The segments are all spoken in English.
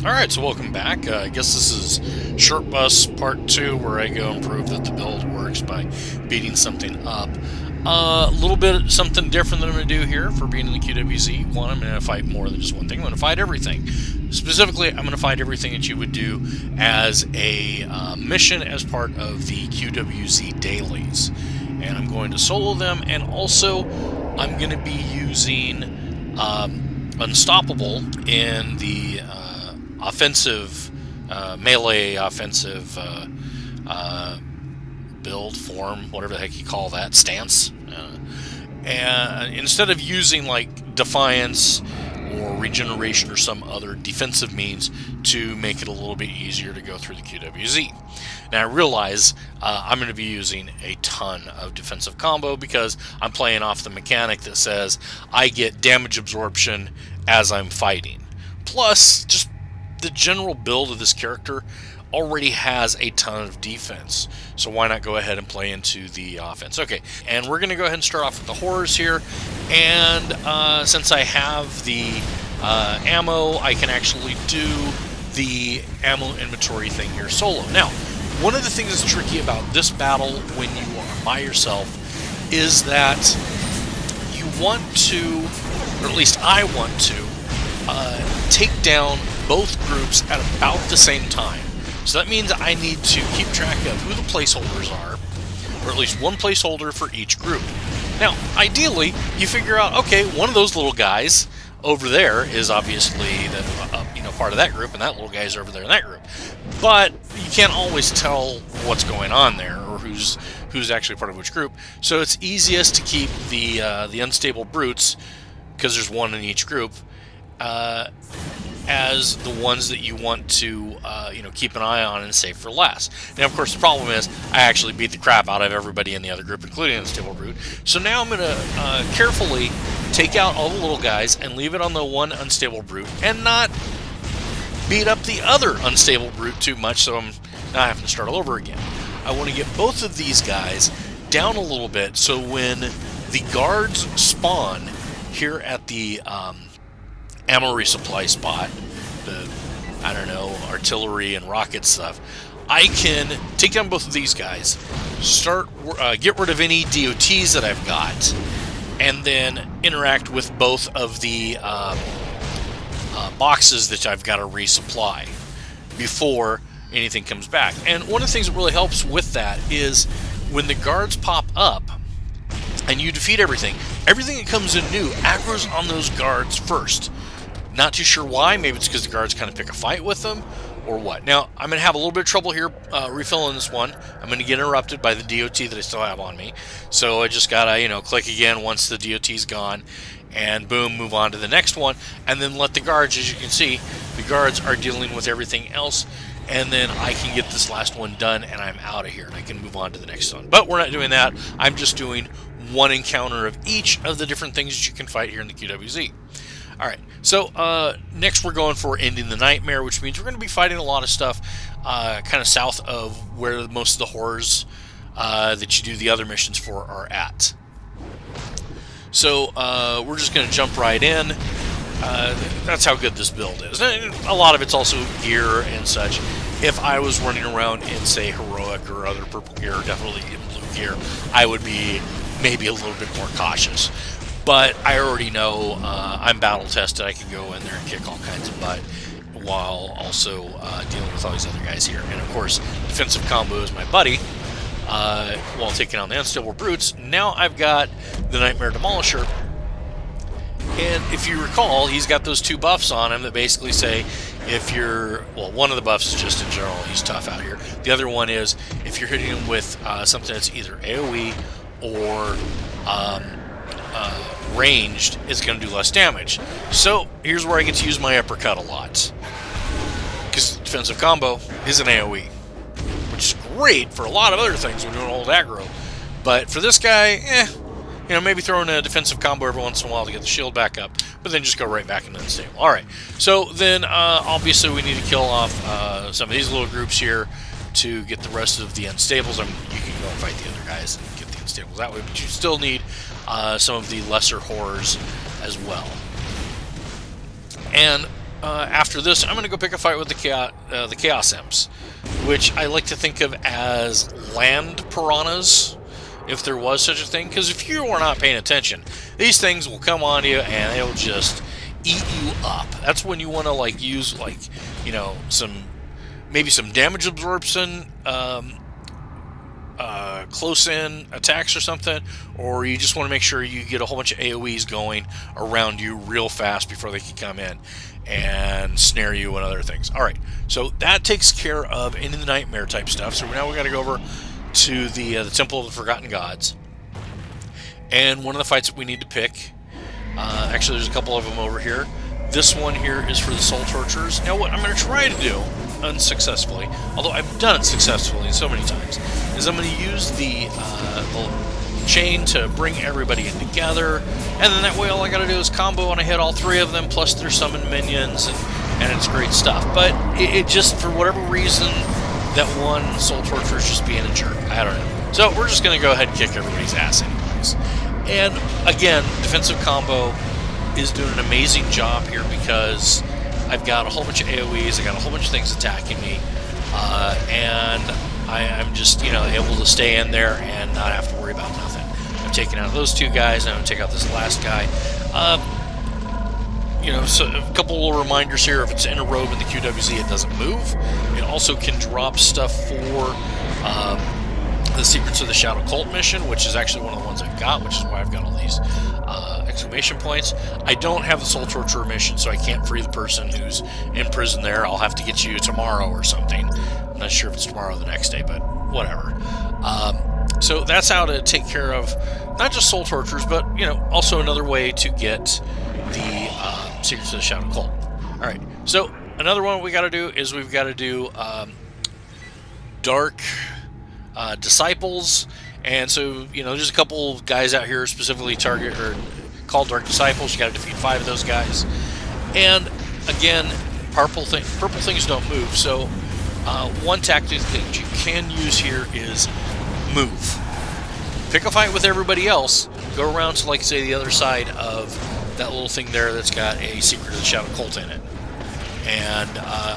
Alright, so welcome back. I guess this is Shortbus Part 2, where I go and prove that the build works by beating something up. A little bit something different that I'm going to do here for being in the QWZ. One, I'm going to fight more than just one thing. I'm going to fight everything. Specifically, I'm going to fight everything that you would do as a mission as part of the QWZ dailies. And I'm going to solo them, and also I'm going to be using Unstoppable in the offensive, melee offensive build, form, whatever the heck you call that, stance. And instead of using like Defiance or Regeneration or some other defensive means to make it a little bit easier to go through the QWZ. Now I realize I'm going to be using a ton of defensive combo because I'm playing off the mechanic that says I get damage absorption as I'm fighting. Plus, just the general build of this character already has a ton of defense, so why not go ahead and play into the offense? Okay, and we're going to go ahead and start off with the horrors here, and since I have the ammo, I can actually do the ammo inventory thing here solo. Now, one of the things that's tricky about this battle when you are by yourself is that you want to, or at least I want to, take down both groups at about the same time. So that means I need to keep track of who the placeholders are, or at least one placeholder for each group. Now, ideally, you figure out, okay, one of those little guys over there is obviously the part of that group, and that little guy is over there in that group. But you can't always tell what's going on there, or who's actually part of which group. So it's easiest to keep the unstable brutes, because there's one in each group, as the ones that you want to keep an eye on and save for last. Now, of course, the problem is I actually beat the crap out of everybody in the other group, including the unstable brute. So now I'm going to carefully take out all the little guys and leave it on the one unstable brute, and not beat up the other unstable brute too much, so I'm not having to start all over again. I want to get both of these guys down a little bit, so when the guards spawn here at the ammo resupply spot, the, I don't know, artillery and rocket stuff, I can take down both of these guys, get rid of any DOTs that I've got, and then interact with both of the boxes that I've got to resupply before anything comes back. And one of the things that really helps with that is when the guards pop up and you defeat everything that comes in new aggroes on those guards first. Not too sure why. Maybe it's because the guards kind of pick a fight with them, or what. Now, I'm going to have a little bit of trouble here refilling this one. I'm going to get interrupted by the DOT that I still have on me. So I just got to, click again once the DOT's gone, and boom, move on to the next one. And then let the guards, as you can see, the guards are dealing with everything else. And then I can get this last one done, and I'm out of here, and I can move on to the next one. But we're not doing that. I'm just doing one encounter of each of the different things that you can fight here in the QWZ. Alright, so next we're going for Ending the Nightmare, which means we're going to be fighting a lot of stuff kind of south of where most of the horrors that you do the other missions for are at. So we're just going to jump right in. That's how good this build is. A lot of it's also gear and such. If I was running around in, say, Heroic or other purple gear, or definitely in blue gear, I would be maybe a little bit more cautious. But I already know I'm battle tested. I can go in there and kick all kinds of butt while also dealing with all these other guys here. And of course, defensive combo is my buddy while taking on the unstable brutes. Now I've got the Nightmare Demolisher. And if you recall, he's got those two buffs on him that basically say if you're, well, one of the buffs is just in general, he's tough out here. The other one is if you're hitting him with something that's either AoE or ranged, it's going to do less damage. So here's where I get to use my uppercut a lot, because defensive combo is an AoE, which is great for a lot of other things when doing old aggro. But for this guy, maybe throwing a defensive combo every once in a while to get the shield back up, but then just go right back into the stable. Alright, so then obviously we need to kill off some of these little groups here to get the rest of the unstables. You can go and fight the other guys and get the unstables that way, but you still need some of the lesser horrors as well. And after this, I'm going to go pick a fight with the Chaos Imps, which I like to think of as land piranhas, if there was such a thing. Because if you are not paying attention, these things will come on you and they'll just eat you up. That's when you want to like use like, you know, maybe some damage absorption, close-in attacks or something, or you just want to make sure you get a whole bunch of AoEs going around you real fast before they can come in and snare you and other things. Alright, so that takes care of Into the Nightmare type stuff. So now we got to go over to the Temple of the Forgotten Gods. And one of the fights that we need to pick, actually there's a couple of them over here. This one here is for the Soul Torturers. Now what I'm going to try to do, unsuccessfully, although I've done it successfully so many times, is I'm going to use the chain to bring everybody in together, and then that way all I got to do is combo and I hit all three of them, plus their summoned minions, and it's great stuff. But it just, for whatever reason, that one Soul Torturer is just being a jerk. I don't know. So we're just going to go ahead and kick everybody's ass anyways. And again, defensive combo is doing an amazing job here because I've got a whole bunch of AoEs, I got a whole bunch of things attacking me, and I'm just, you know, able to stay in there and not have to worry about nothing. I'm taking out those two guys, and I'm going to take out this last guy. You know, so a couple little reminders here. If it's in a robe in the QWZ, it doesn't move. It also can drop stuff for the Secrets of the Shadow Cult mission, which is actually one of the ones I've got, which is why I've got all these exclamation points. I don't have the Soul Torturer mission, so I can't free the person who's in prison there. I'll have to get you tomorrow or something. I'm not sure if it's tomorrow or the next day, but whatever. So that's how to take care of not just Soul Torturers, but, you know, also another way to get the Secrets of the Shadow Cult. Alright, so another one we got to do is we've got to do Dark Disciples. And so, you know, there's a couple guys out here specifically called Dark Disciples. You got to defeat 5 of those guys. And again, purple things don't move. So one tactic that you can use here is move. Pick a fight with everybody else. Go around to, like, say, the other side of that little thing there that's got a Secret of the Shadow Cult in it. And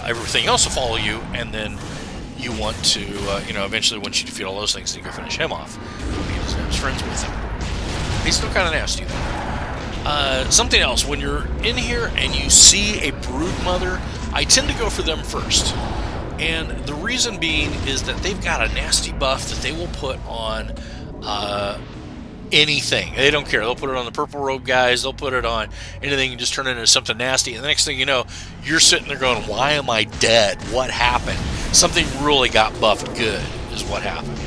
everything else will follow you, and then you want to, you know, eventually once you defeat all those things, you can finish him off. He doesn't have his friends with him. He's still kind of nasty, though. Something else, when you're in here and you see a brood mother, I tend to go for them first. And the reason being is that they've got a nasty buff that they will put on anything. They don't care. They'll put it on the purple robe guys. They'll put it on anything and just turn it into something nasty. And the next thing you know, you're sitting there going, why am I dead? What happened? Something really got buffed good is what happened.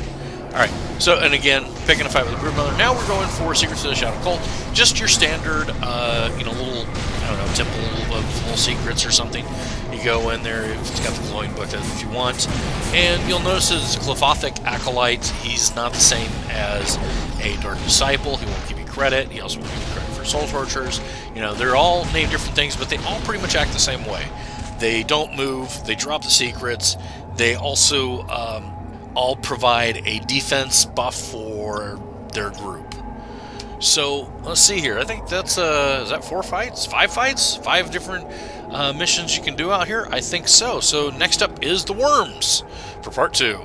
Alright, so, and again, picking a fight with the Broodmother. Now we're going for Secrets of the Shadow Cult. Just your standard, you know, little, I don't know, temple of little secrets or something. You go in there, it's got the glowing book if you want. And you'll notice as Clefothic Acolyte, he's not the same as a Dark Disciple. He won't give you credit. He also won't give you credit for Soul Torturers. You know, they're all named different things, but they all pretty much act the same way. They don't move, they drop the secrets, they also all provide a defense buff for their group. So, let's see here. I think that's, is that 4 fights? 5 fights? 5 different missions you can do out here? I think so. So, next up is the Worms for part 2.